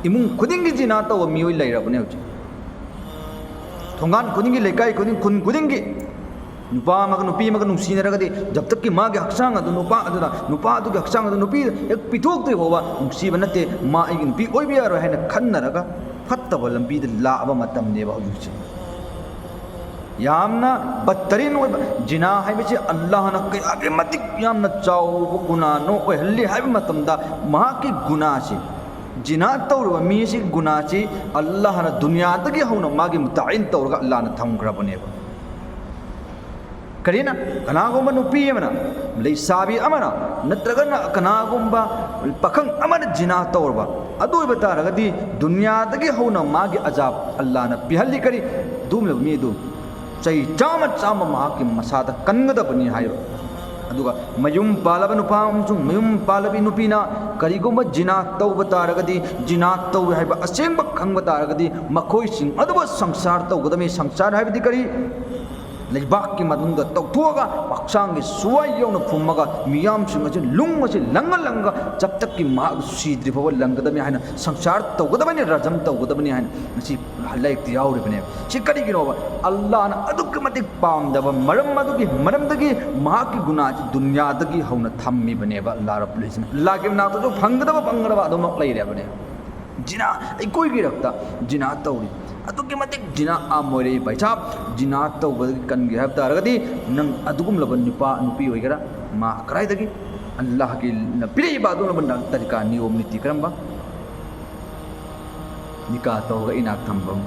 इमुंग खुदिंगी जिना तो मियोई लेरबने होची थोंगान खुदिंगी लेकाई खुदिंग खुन खुदिंगी नुपा मग नुपी मग नुसीनरगदी जब तक कि मागे हक्सांग अदु नुपा अदुदा नुपा अदुगी हक्सांग अदु नुपी एक पिथोक्ते होवा नुसीब नते मा इगिन नुपी ओइबे यारो हैन खन्नरगा फत्तब लंबीद लाबा मतमनेबा हुजुचे यामना बदतरीन जिना है अल्लाह कयागे मतिक यामना चाव गुना नो ओहल्ली है मतमदा मा की गुना से जिना तौरब मी से गुना से अल्लाह न दुनिया तक हौना मागे मुताइन तौरगा अल्लाह न थमग्रबनेबा करीना कनागुंबा नुपी अमना लैसाबी अमना नत्रगना कनागुंबा पखंग अमना जिना तौरबा अदु बतारगदी दुनिया तक हौना मागे अजाब अल्लाह न पिहल्ली करी दुम मी दु चई चाम चाम महाकी मसाद कन्गदबनी हायो अदुगा मयुम पालब नुपा अमसुंग मयुम पालबी नुपीना करिगुम जिना तौब तारगदी जिना तौब हाइबा असेंग खंग तारगदी मखोई सिंग अदुबा संसार तौगदमी संसार हाइबदी करी लेबाक की मदुंग तौथोगा पक्षांग सुवाई यौन फुमगा मियाम सिंग असे लुंग असे लंग लंग जब तक की मा सीद्रि फव लंगदमी हाइना संसार तौगदबनी रजम तौगदबनी हाइना नसी लाइक याउरिबने सि करिगिनोबा अल्लाह न अदुक मतिक पामदब मरम मदुगी मरमदगी मा की गुना दुनिया दगी हौना थम्मी बनेबा अल्लाह रब्बुल इज्जत अल्लाह के ना तो फंगदब फंगदब अदुमक लैरे बने जिना कोई की रखता जिना तौरी अदुके मतिक जिना आमोरे भाईसाब जिना तौबदगी कनगे हब तारगदी नंग अदुगुम लब नुपा नुपी होइगरा मा कराइदगी अल्लाह की पिरेबा अदुन बंदा तरीका नियम नीति करंबा निका तौगा इनाक थंबम